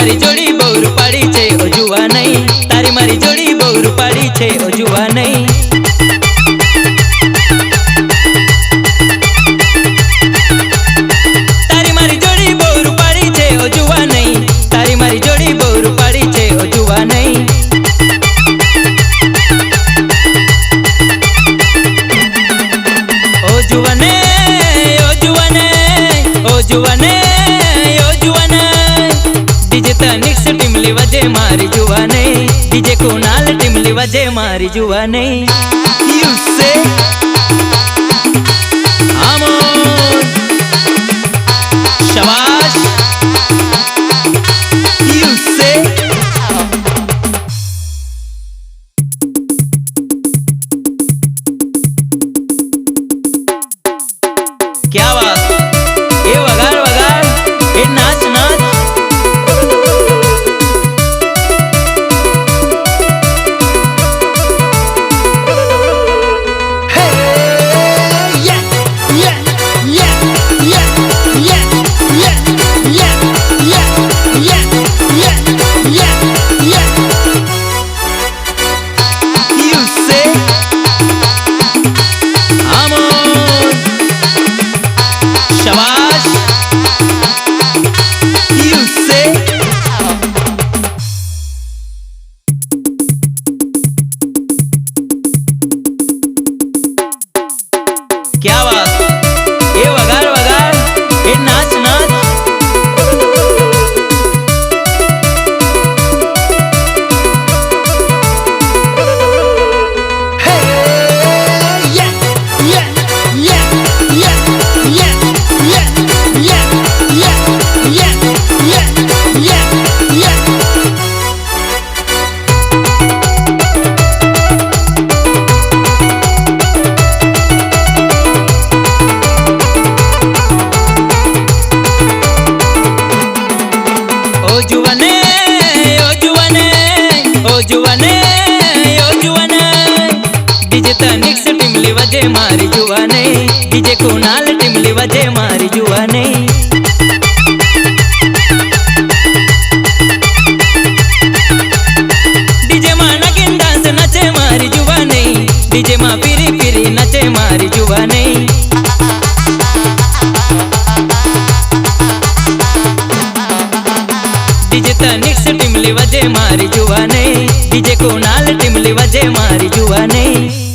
મારી જોડી બહુ રૂપાળી છે ઓ જુવા નહીં, તારી મારી જોડી બહુ રૂપાળી છે ઓ જુવા નહીં. તારી મારી જોડી બહુ રૂપાળી છે ઓ જુવા નહીં, તારી મારી જોડી બહુ રૂપાળી છે ઓ જુવા નહીં. ઓ જુવાને ઓ જુવાને ઓ જુવાને ઓ જુવાને ડીજે તનિક્ષ ટીમલી વજે મારી જુવાને, ડીજે કુનાલ ટીમલી વજે મારી જુવાને. યુ સે આમોદ શાબાશ યુ સે क्या बात ए वगाड़ वगाड़ ए नाच नाच. क्या बात ए वगाड़ वगाड़ ए नाच नाच. ओ जुवाने ओ जुवाने ओ जुवाने ओ जुवाने डीजे तनिक्स टीमली वजे मारी जुवाने, डीजे कुनाल टीमली वजे मारी जुवाने. डीजे मा नगिन डांस नचे मारी जुवाने, डीजे मा पीरी पीरी नचे मारी जुवाने. डीजे तनिक्स टीमली वजे मारी जुवाने, डीजे कुनाल टीमली वजे मारी जुवाने.